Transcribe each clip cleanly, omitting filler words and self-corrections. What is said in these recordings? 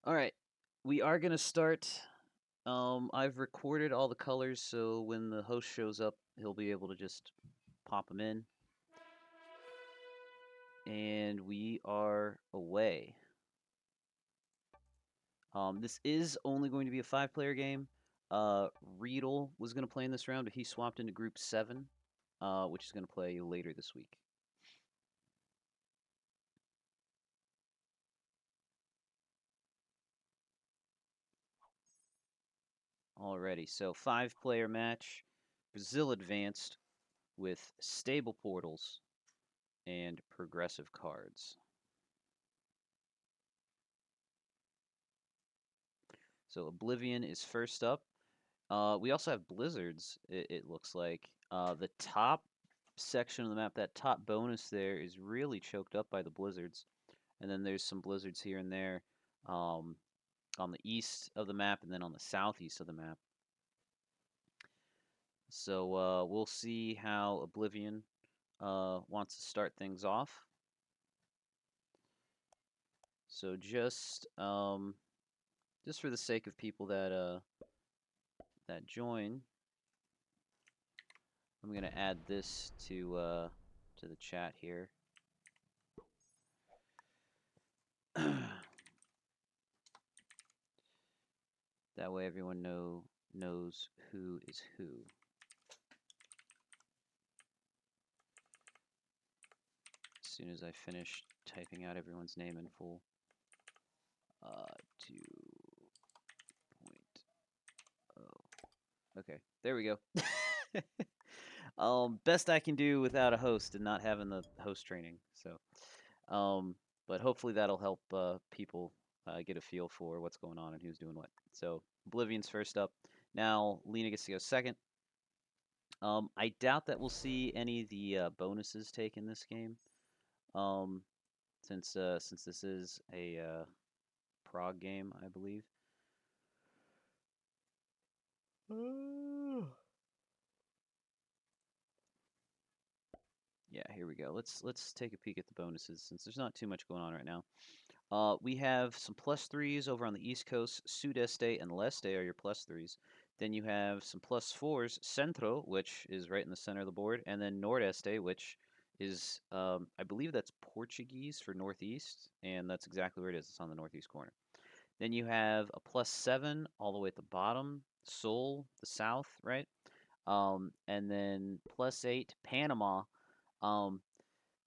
All right, we are gonna start. I've recorded all the colors, so when the host shows up, he'll be able to just pop them in, and we are away. This is only going to be a five-player game. Riedel was going to play in this round, but he swapped into Group 7, which is going to play later this week. Alrighty, so five-player match. Brazil advanced with stable portals and progressive cards. So Oblivion is first up. We also have blizzards, it looks like. The top section of the map, that top bonus there, is really choked up by the blizzards. And then there's some blizzards here and there um, on the east of the map and then on the southeast of the map. So we'll see how Oblivion wants to start things off. So just for the sake of people that join, I'm gonna add this to the chat here. That way everyone knows who is who. As soon as I finish typing out everyone's name in full. 2.0. Okay, there we go. Best I can do without a host and not having the host training. So, but hopefully that'll help people get a feel for what's going on and who's doing what. So, Oblivion's first up. Now, Lena gets to go second. I doubt that we'll see any of the bonuses taken this game, um, since this is a Prague game, I believe. Yeah, here we go. Let's take a peek at the bonuses since there's not too much going on right now. We have some plus threes over on the East Coast. Sudeste and Leste are your plus threes. Then you have some plus fours. Centro, which is right in the center of the board, and then Nordeste, which is I believe that's Portuguese for northeast, and that's exactly where it is. It's on the northeast corner. Then you have a plus seven all the way at the bottom. Sol, the south, right? And then plus eight, Panama. Um,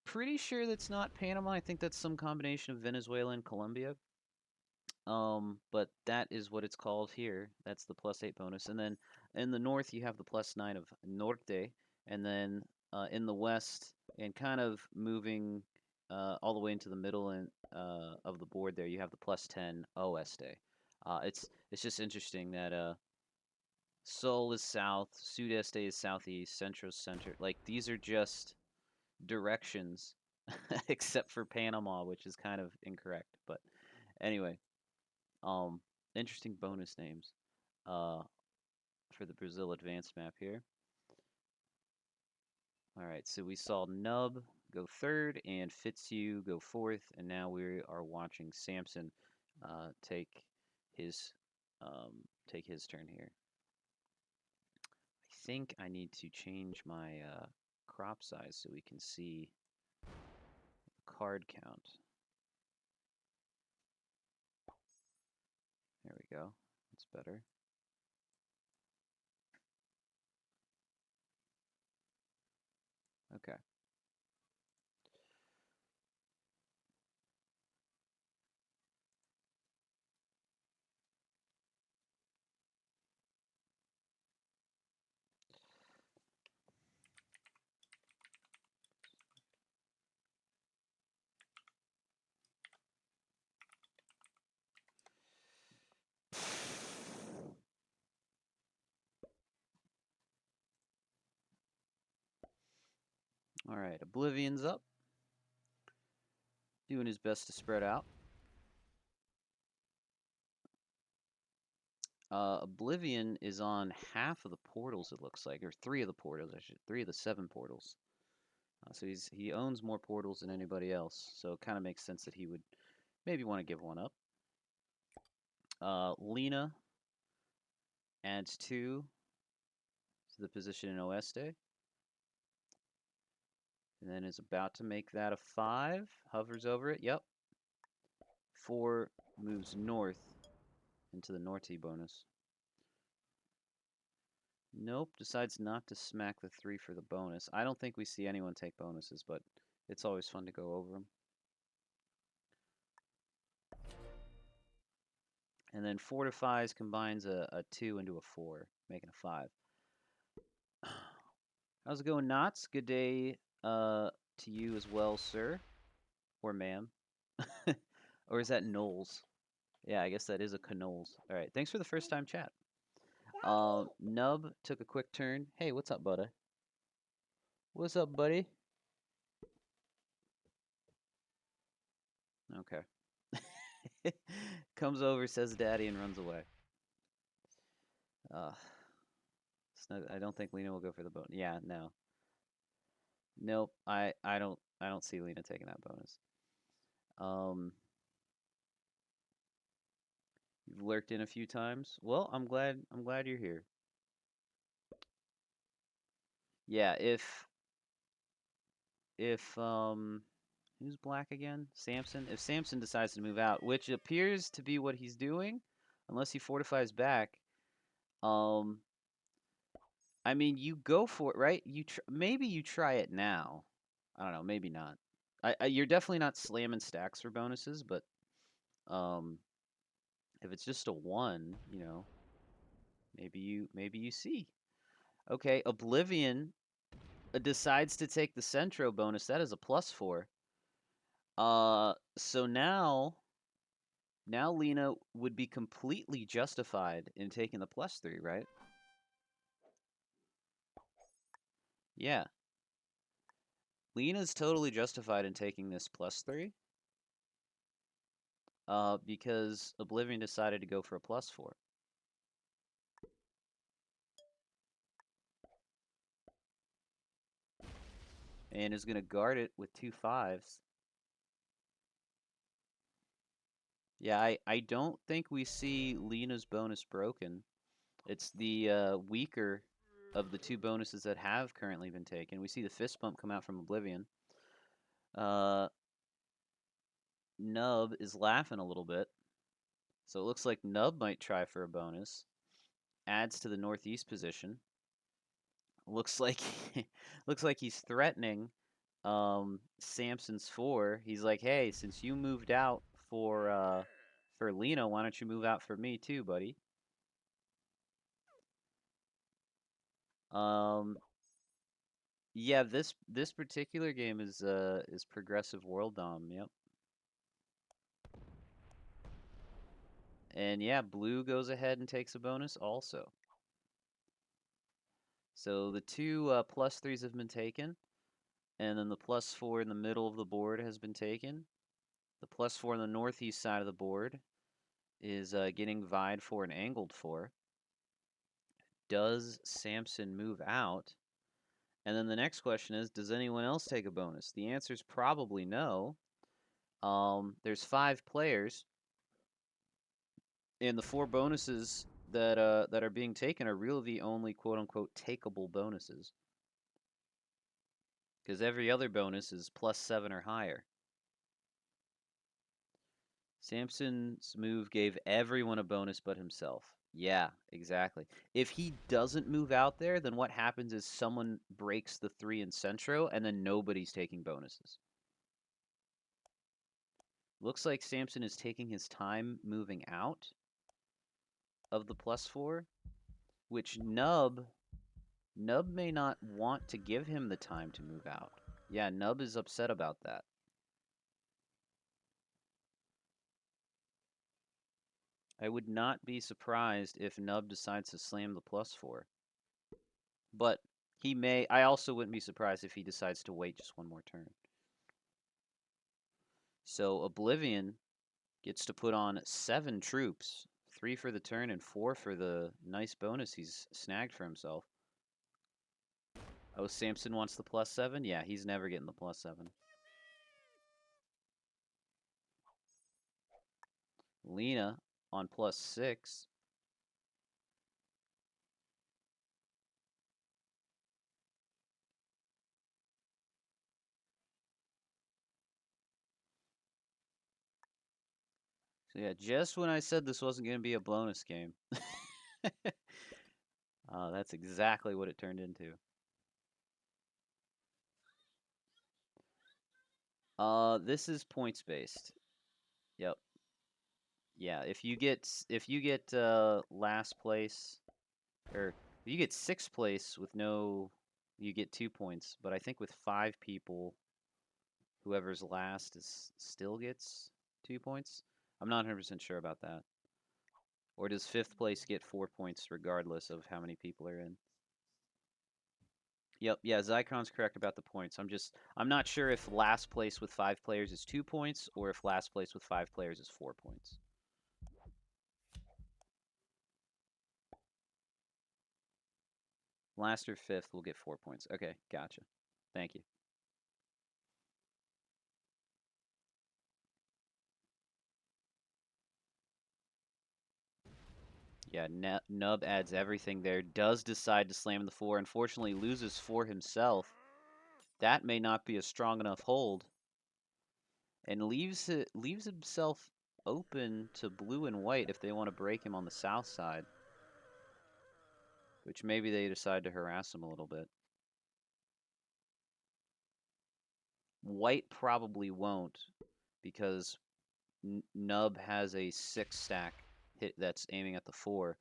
Pretty sure that's not Panama. I think that's some combination of Venezuela and Colombia. But that is what it's called here. That's the plus eight bonus. And then in the north, you have the plus nine of Norte. And then in the west, and kind of moving all the way into the middle of the board there, you have the plus 10 Oeste. It's just interesting that Sol is south, Sudeste is southeast, Centro center. Like these are just directions, except for Panama, which is kind of incorrect. But anyway, um, interesting bonus names uh, for the Brazil advanced map here. All right, so we saw Nub go third and Fitzhugh go fourth, and now we are watching Samson take his take his turn here. I think I need to change my crop size so we can see the card count. There we go. That's better. Okay. All right, Oblivion's up, doing his best to spread out. Oblivion is on half of the portals, it looks like, or three of the portals, three of the seven portals. So he owns more portals than anybody else. So it kind of makes sense that he would maybe want to give one up. Lena adds 2 to the position in Oeste. And then is about to make that a 5. Hovers over it. Yep. 4 moves north into the Norte bonus. Nope. Decides not to smack the 3 for the bonus. I don't think we see anyone take bonuses, but it's always fun to go over them. And then fortifies, combines a 2 into a 4, making a 5. How's it going, Knots? Good day to you as well, sir. Or ma'am. Or is that Knowles? Yeah, I guess that is a Knowles. All right, thanks for the first time chat. Nub took a quick turn. Hey, what's up, buddy? What's up, buddy? Okay. Comes over, says daddy, and runs away. Uh, I don't think Lena will go for the bonus. Yeah, no. Nope. I don't see Lena taking that bonus. You've lurked in a few times. Well, I'm glad you're here. Yeah, if who's black again? Samson. If Samson decides to move out, which appears to be what he's doing, unless he fortifies back, um I mean, you go for it, right? Maybe you try it now. I don't know, maybe not. You're definitely not slamming stacks for bonuses, but um if it's just a 1, maybe you see. Okay, Oblivion decides to take the Centro bonus. That is a +4. So now Lena would be completely justified in taking the +3, right? Yeah. Lena's totally justified in taking this +3. Because Oblivion decided to go for a +4. And is gonna guard it with 2 5s. Yeah, I don't think we see Lena's bonus broken. It's the weaker of the 2 bonuses that have currently been taken. We see the fist bump come out from Oblivion. Nub is laughing a little bit. So it looks like Nub might try for a bonus. Adds to the northeast position. Looks like looks like he's threatening Samson's 4. He's like, "Hey, since you moved out for Lena, why don't you move out for me too, buddy?" Um yeah, this particular game is progressive world dom, yep. And yeah, blue goes ahead and takes a bonus also. So the 2 +3s have been taken, and then the +4 in the middle of the board has been taken. The +4 on the northeast side of the board is getting vied for and angled for. Does Samson move out? And then the next question is, does anyone else take a bonus? The answer is probably no. There's 5 players, and the 4 bonuses that are being taken are really the only quote unquote takeable bonuses. Because every other bonus is +7 or higher. Samson's move gave everyone a bonus but himself. Yeah, exactly. If he doesn't move out there, then what happens is someone breaks the 3 in Centro, and then nobody's taking bonuses. Looks like Samson is taking his time moving out of the +4, which Nub may not want to give him the time to move out. Yeah, Nub is upset about that. I would not be surprised if Nub decides to slam the +4. But he may. I also wouldn't be surprised if he decides to wait just one more turn. So Oblivion gets to put on 7 troops, 3 for the turn and 4 for the nice bonus he's snagged for himself. Oh, Samson wants the +7? Yeah, he's never getting the +7. Lena on +6. So yeah, just when I said this wasn't going to be a bonus game, that's exactly what it turned into. This is points based. Yep. Yeah, if you get last place, or if you get sixth place with no, you get 2 points. But I think with 5 people, whoever's last is still gets 2 points. I'm not 100% sure about that. Or does fifth place get 4 points regardless of how many people are in? Yep, yeah, Zycon's correct about the points. I'm not sure if last place with 5 players is 2 points or if last place with 5 players is 4 points. Last or fifth will get 4 points. Okay, gotcha. Thank you. Yeah, Nub adds everything there. Does decide to slam the four. Unfortunately, loses for himself. That may not be a strong enough hold, and leaves himself open to blue and white if they want to break him on the south side, which maybe they decide to harass him a little bit. White probably won't because Nub has a 6 stack hit that's aiming at the four.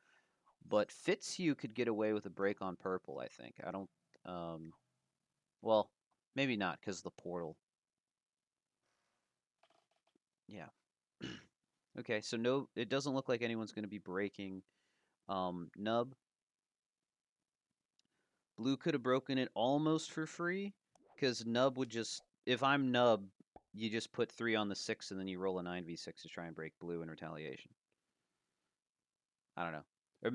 But Fitzhugh could get away with a break on purple, I think. I don't. Um, well, maybe not because the portal. Yeah. Okay, so no, it doesn't look like anyone's going to be breaking Nub. Blue could have broken it almost for free because Nub would just. If I'm Nub, you just put 3 on the 6 and then you roll a 9v6 to try and break blue in retaliation. I don't know. Or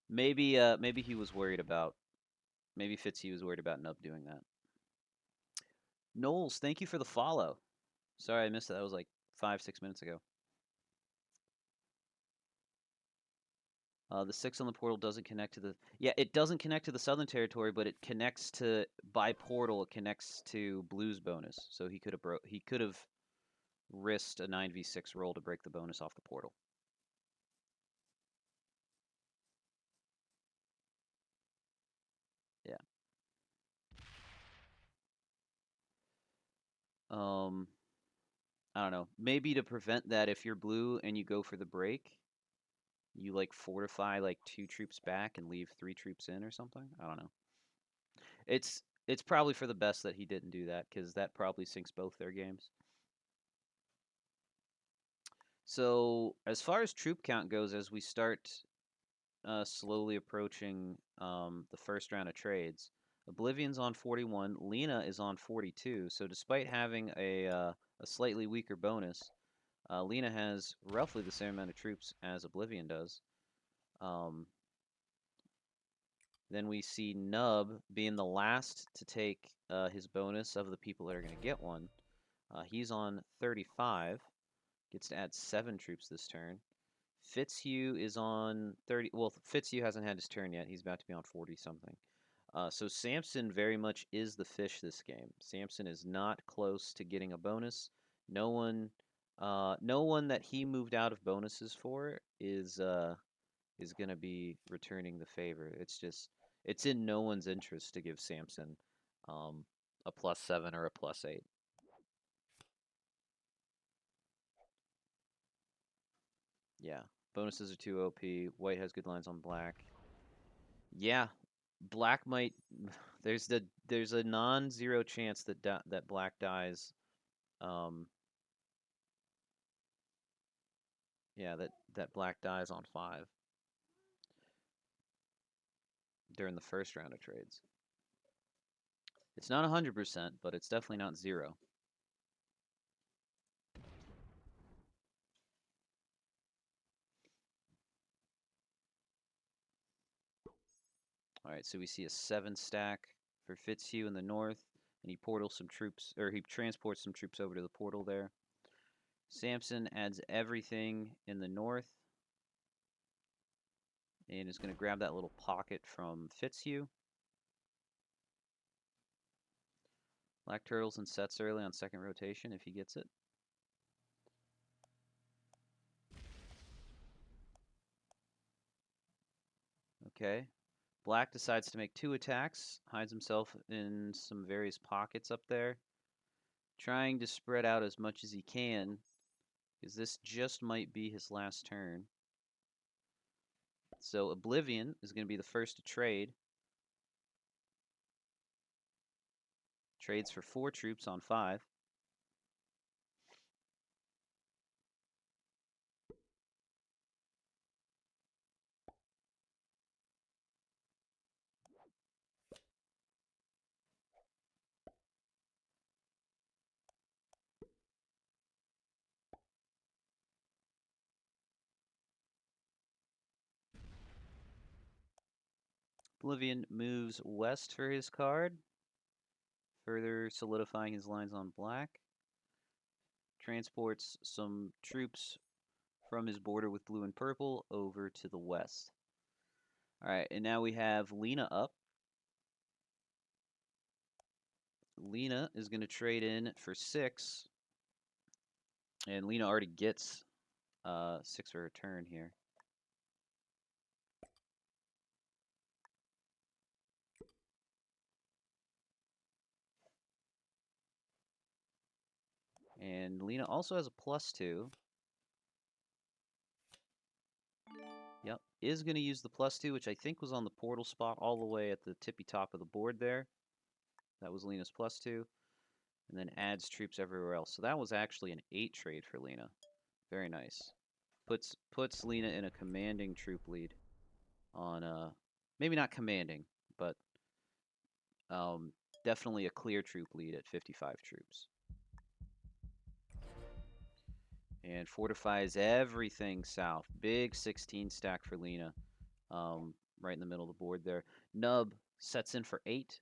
maybe he was worried about. Maybe Fitzy was worried about Nub doing that. Knowles, thank you for the follow. Sorry I missed it. That was like 5, 6 minutes ago. The 6 on the portal doesn't connect to the. Yeah, it doesn't connect to the Southern Territory, but it connects to by portal. It connects to Blue's bonus, so he could have risked a 9v6 roll to break the bonus off the portal. Yeah. I don't know. Maybe to prevent that, if you're blue and you go for the break, you like fortify like 2 troops back and leave 3 troops in or something. I don't know. It's probably for the best that he didn't do that because that probably sinks both their games. So as far as troop count goes, as we start slowly approaching the first round of trades, Oblivion's on 41, Lena is on 42. So despite having a slightly weaker bonus, Lena has roughly the same amount of troops as Oblivion does. Um, then we see Nub being the last to take his bonus of the people that are going to get one. He's on 35, gets to add 7 troops this turn. Fitzhugh is on 30. Well, Fitzhugh hasn't had his turn yet. He's about to be on 40 something. So Samson very much is the fish this game. Samson is not close to getting a bonus. No one that he moved out of bonuses for is gonna be returning the favor. It's in no one's interest to give Samson um, a +7 or a +8. Yeah, bonuses are too OP. White has good lines on black. Yeah, black might. There's a non-zero chance that black dies. Um, yeah, that black dies on 5 during the first round of trades. It's not 100%, but it's definitely not 0. All right, so we see a 7 stack for Fitzhugh in the north, and he portals some troops, or he transports some troops over to the portal there. Samson adds everything in the north. and is going to grab that little pocket from Fitzhugh. Black turtles and sets early on second rotation if he gets it. Okay. Black decides to make 2 attacks, hides himself in some various pockets up there, trying to spread out as much as he can, because this just might be his last turn. So Oblivion is going to be the first to trade. Trades for 4 troops on 5. Oblivion moves west for his card, further solidifying his lines on black. Transports some troops from his border with blue and purple over to the west. All right, and now we have Lena up. Lena is going to trade in for 6, and Lena already gets 6 for her turn here. And Lena also has a +2. Yep, is going to use the +2, which I think was on the portal spot all the way at the tippy top of the board there. That was Lena's +2. And then adds troops everywhere else. So that was actually an 8 trade for Lena. Very nice. Puts Lena in a commanding troop lead on maybe not commanding, but definitely a clear troop lead at 55 troops. And fortifies everything south. Big 16 stack for Lena, right in the middle of the board there. Nub sets in for 8.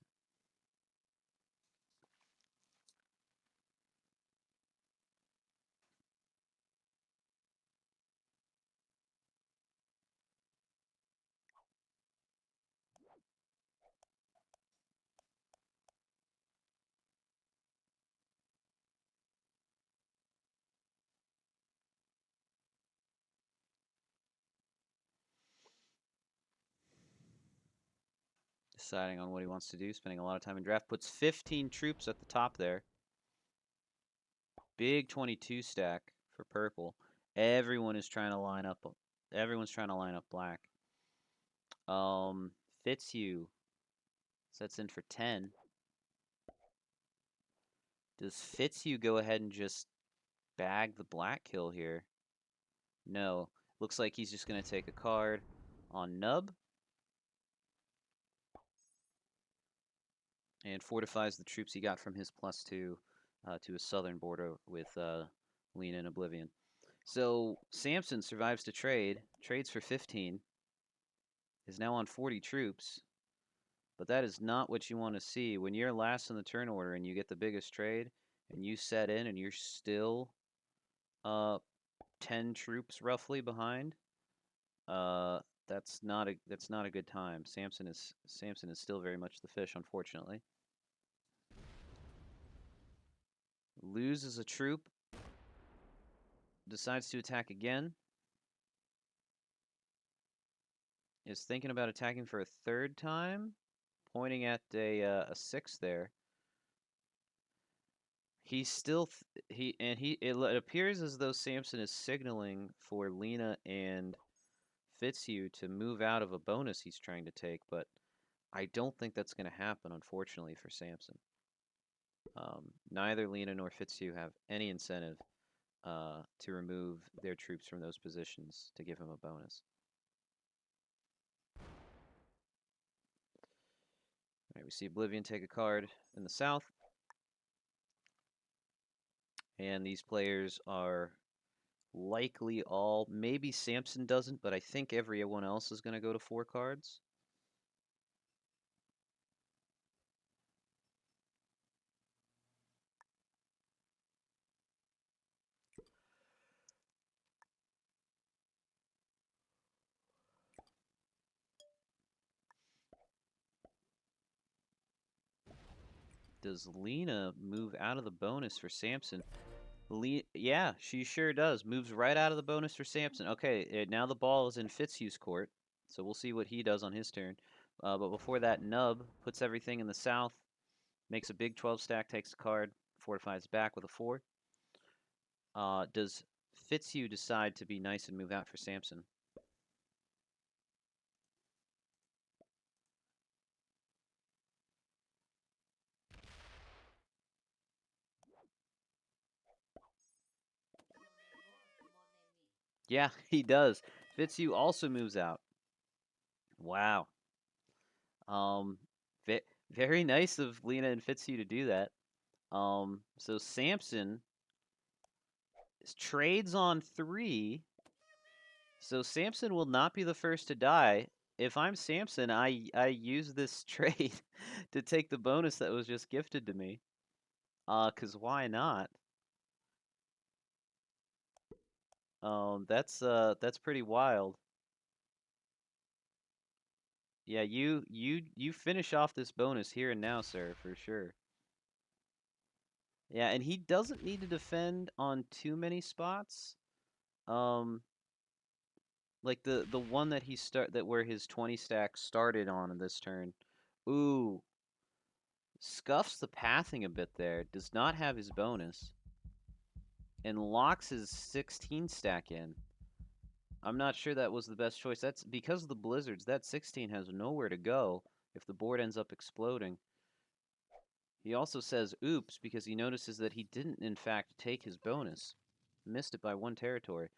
Deciding on what he wants to do, spending a lot of time in draft. Puts 15 troops at the top there. Big 22 stack for purple. Everyone is trying to line up. Everyone's trying to line up black. Fitzhugh sets in for 10. Does Fitzhugh go ahead and just bag the black kill here? No. Looks like he's just going to take a card on Nub. And fortifies the troops he got from his +2 to his southern border with Lena and Oblivion. So Samson survives to trade, trades for 15, is now on 40 troops. But that is not what you want to see. When you're last in the turn order and you get the biggest trade and you set in and you're still 10 troops roughly behind, that's not a good time. Samson is still very much the fish, unfortunately. Loses a troop, decides to attack again. Is thinking about attacking for a 3rd time, pointing at a 6 there. He's still it appears as though Samson is signaling for Lena and Fitzhugh to move out of a bonus he's trying to take, but I don't think that's going to happen, unfortunately, for Samson. Neither Lena nor Fitzhugh have any incentive to remove their troops from those positions to give him a bonus. All right, we see Oblivion take a card in the south. And these players are likely all, maybe Samson doesn't, but I think everyone else is going to go to 4 cards. does Lena move out of the bonus for Samson? Yeah, she sure does. Moves right out of the bonus for Samson. Okay, now the ball is in Fitzhugh's court, so we'll see what he does on his turn. But before that, Nub puts everything in the south, makes a big 12 stack, takes a card, fortifies back with a 4. Does Fitzhugh decide to be nice and move out for Samson? Yeah, he does. Fitzhugh also moves out. Wow. Um, ve very nice of Lena and Fitzhugh to do that. So Samson trades on 3. So Samson will not be the first to die. If I'm Samson, I use this trade to take the bonus that was just gifted to me. 'Cause why not? That's pretty wild. Yeah, you finish off this bonus here and now, sir, for sure. Yeah, and he doesn't need to defend on too many spots. Um, like the one that where his 20 stack started on in this turn. Ooh, scuffs the pathing a bit there. Does not have his bonus and locks his 16 stack in. I'm not sure that was the best choice. That's because of the blizzards. That 16 has nowhere to go if the board ends up exploding. He also says oops because he notices that he didn't in fact take his bonus. Missed it by 1 territory.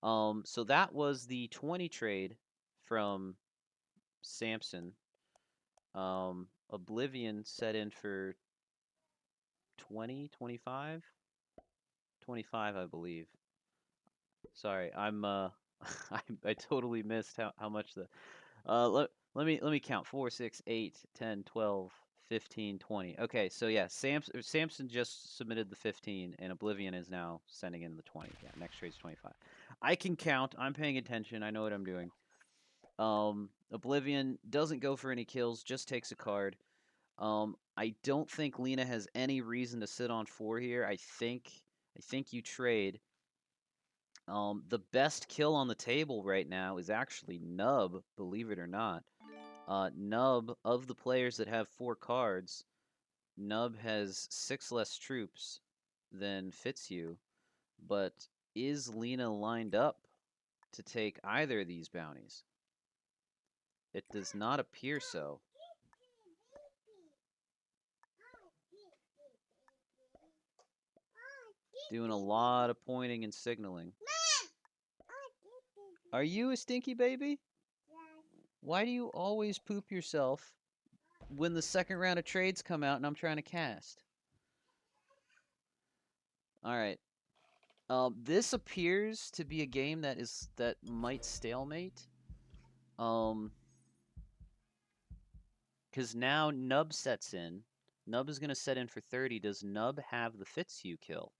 So that was the 20 trade from Samson. Oblivion set in for 20, 25? 25, I believe. Sorry, I'm I totally missed how much the let me count. 4, 6, 8, 10, 12, 15, 20. Okay, so yeah, Samson just submitted the 15 and Oblivion is now sending in the 20. Yeah, next trade's 25. I can count. I'm paying attention. I know what I'm doing. Oblivion doesn't go for any kills, just takes a card. I don't think Lena has any reason to sit on 4 here. I think you trade. The best kill on the table right now is actually Nub, believe it or not. Nub, of the players that have 4 cards, Nub has 6 less troops than Fitzhugh, but is Lena lined up to take either of these bounties? It does not appear so. Doing a lot of pointing and signaling. Are you a stinky baby? Why do you always poop yourself when the second round of trades come out and I'm trying to cast? All right. This appears to be a game that might stalemate. Because now Nub sets in. Nub is going to set in for 30. Does Nub have the Fitzhugh kill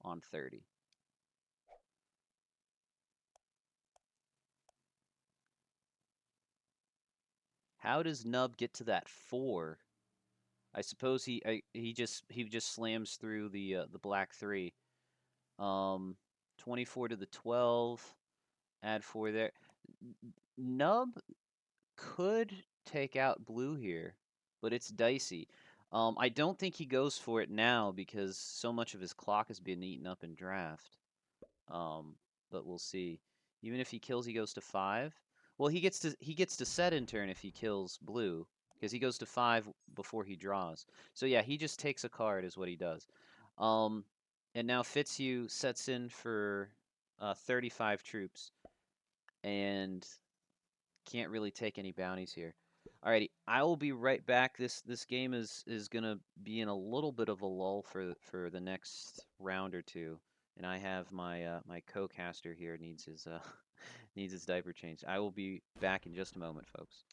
on 30? How does Nub get to that 4? I suppose he just slams through the black 3. 24 to the 12. Add 4 there. Nub could take out blue here, but it's dicey. I don't think he goes for it now because so much of his clock has been eaten up in draft. Um, but we'll see. Even if he kills, he goes to 5. Well, he gets to set in turn if he kills blue because he goes to 5 before he draws. So yeah, he just takes a card is what he does. Um, and now Fitzhugh sets in for 35 troops and can't really take any bounties here. Alrighty, I will be right back. This game is gonna be in a little bit of a lull for the next round or two, and I have my co-caster here needs his needs his diaper changed. I will be back in just a moment, folks.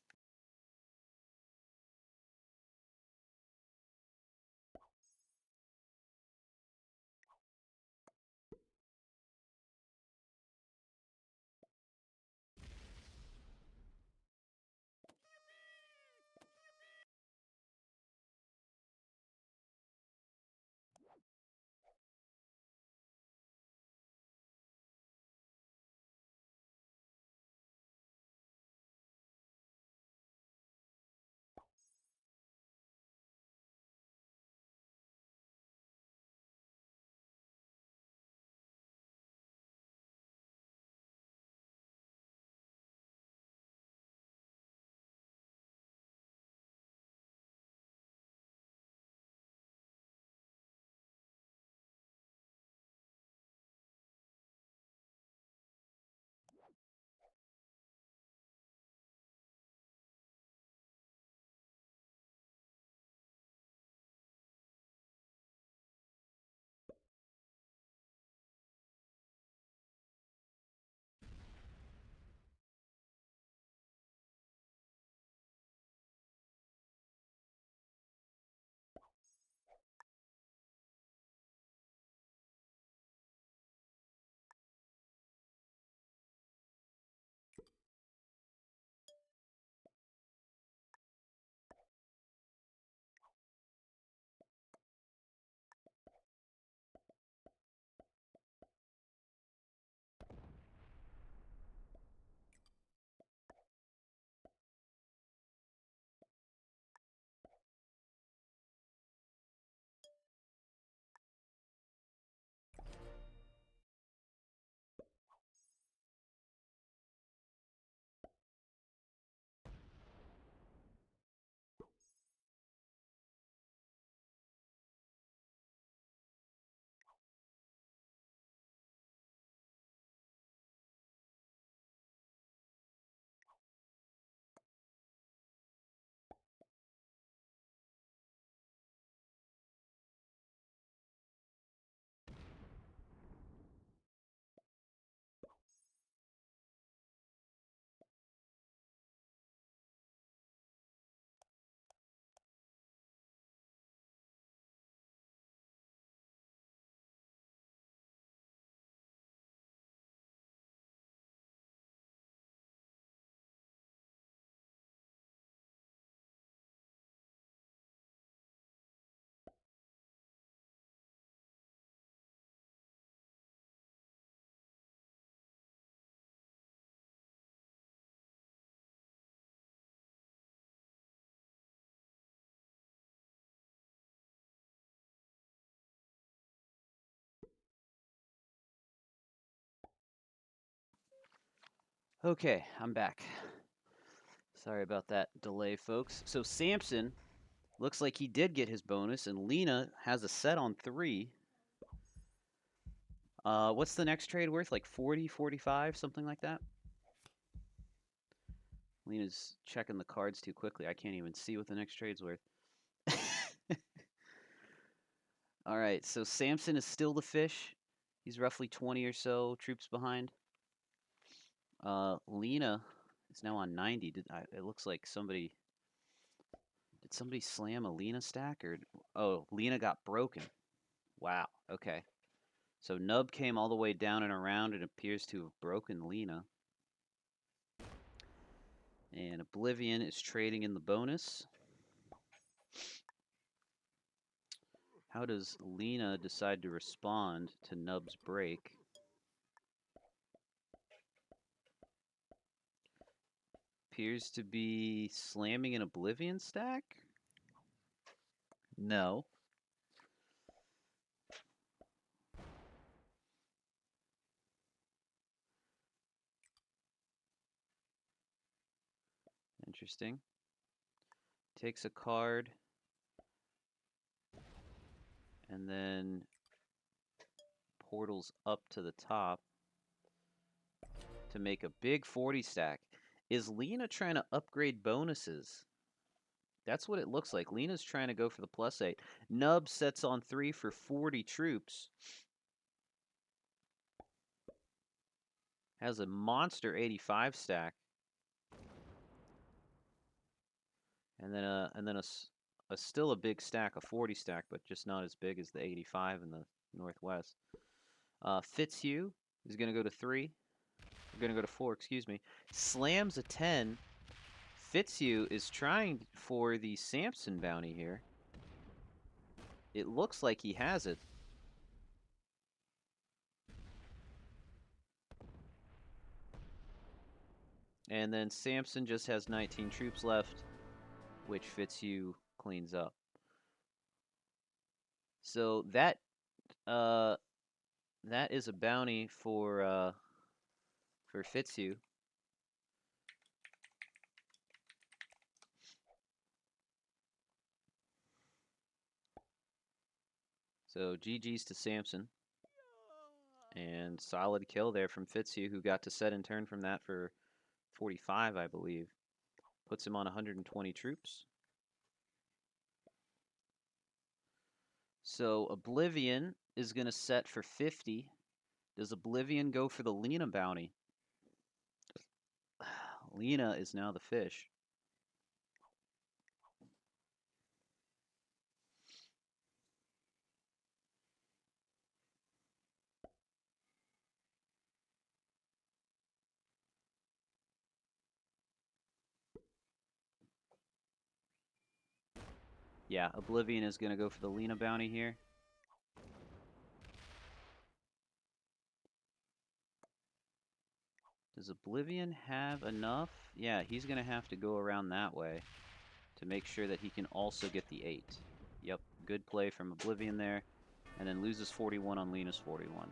Okay, I'm back. Sorry about that delay, folks. So Samson looks like he did get his bonus, and Lena has a set on 3. What's the next trade worth? Like 40, 45, something like that? Lena's checking the cards too quickly. I can't even see what the next trade's worth. All right, so Samson is still the fish. He's roughly 20 or so troops behind. Lena is now on 90. It looks like did somebody slam a Lena stack or oh, Lena got broken. Wow. Okay. So Nub came all the way down and around and appears to have broken Lena. And Oblivion is trading in the bonus. How does Lena decide to respond to Nub's break? Appears to be slamming an Oblivion stack? No. Interesting. Takes a card. And then portals up to the top to make a big 40 stack. Is Lena trying to upgrade bonuses? That's what it looks like. Lena's trying to go for the +8. Nub sets on 3 for 40 troops. Has a monster 85 stack. And then still a big stack, a 40 stack, but just not as big as the 85 in the Northwest. Fitzhugh is going to go to 3. We're going to go to 4, excuse me. Slams a 10. Fitzhugh is trying for the Samson bounty here. It looks like he has it. And then Samson just has 19 troops left, which Fitzhugh cleans up. So that is a bounty for Fitzhugh. So GG's to Samson. And solid kill there from Fitzhugh, who got to set and turn from that for 45, I believe. Puts him on 120 troops. So Oblivion is going to set for 50. Does Oblivion go for the Lena bounty? Lena is now the fish. Yeah, Oblivion is going to go for the Lena bounty here. Does Oblivion have enough? Yeah, he's going to have to go around that way to make sure that he can also get the 8. Yep, good play from Oblivion there. And then loses 41 on Lena's 41.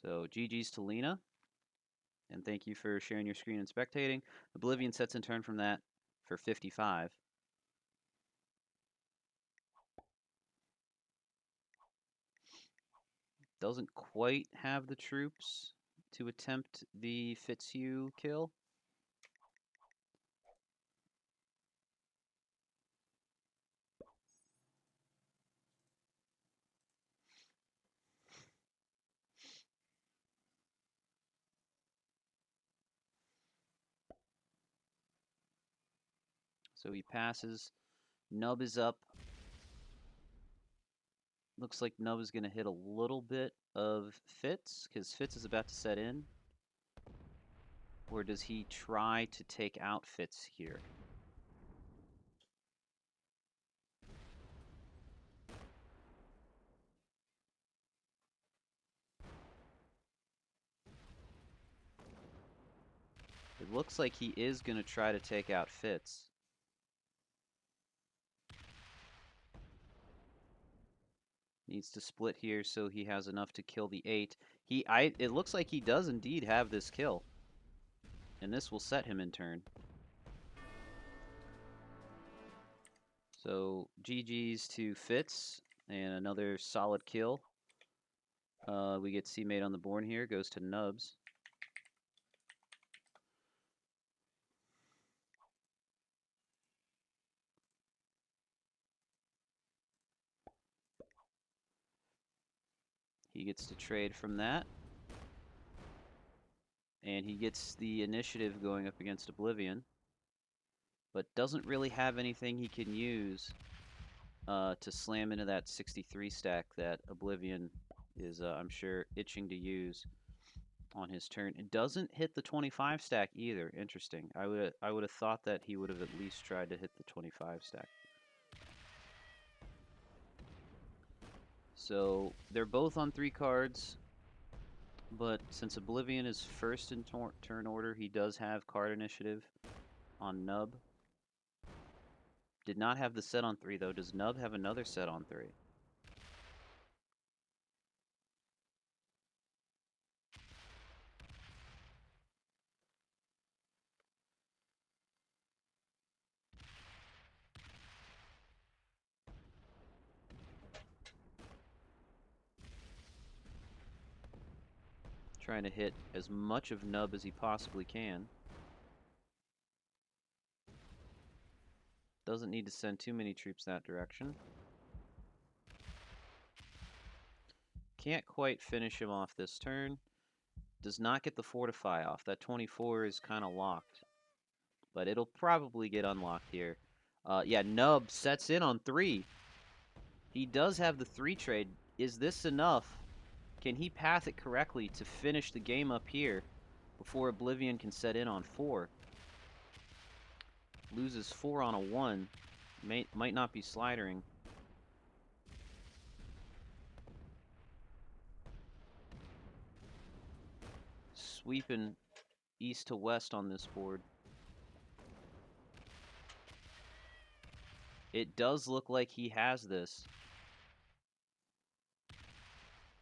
So GG's to Lena. And thank you for sharing your screen and spectating. Oblivion sets in turn from that for 55. Doesn't quite have the troops to attempt the Fitzhugh kill. So he passes. Nub is up. Looks like Nub is going to hit a little bit of Fitz, because Fitz is about to set in. Or does he try to take out Fitz here? It looks like he is going to try to take out Fitz. Needs to split here so he has enough to kill the 8. It looks like he does indeed have this kill. And this will set him in turn. So GG's to Fitz and another solid kill. We get C-mate on the board here, goes to Nubs. He gets to trade from that. And he gets the initiative going up against Oblivion. But doesn't really have anything he can use to slam into that 63 stack that Oblivion is, I'm sure, itching to use on his turn. It doesn't hit the 25 stack either. Interesting. I would have thought that he would have at least tried to hit the 25 stack. So they're both on 3 cards, but since Oblivion is first in turn order, he does have card initiative on Nub. Did not have the set on 3 though. Does Nub have another set on 3? Trying to hit as much of Nub as he possibly can. Doesn't need to send too many troops that direction. Can't quite finish him off this turn. Does not get the fortify off. That 24 is kind of locked. But it'll probably get unlocked here. Yeah, Nub sets in on 3. He does have the 3 trade. Is this enough? Can he path it correctly to finish the game up here before Oblivion can set in on 4? Loses 4 on a 1. Might not be slidering. Sweeping east to west on this board. It does look like he has this.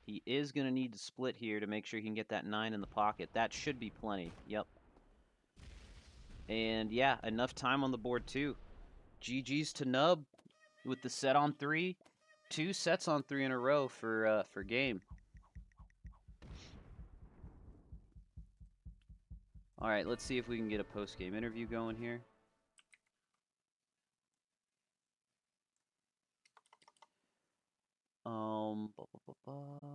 He is going to need to split here to make sure he can get that 9 in the pocket. That should be plenty. Yep. And yeah, enough time on the board too. GG's to Nub with the set on 3. 2 sets on 3 in a row for game. All right, let's see if we can get a post-game interview going here. Blah, blah, blah, blah.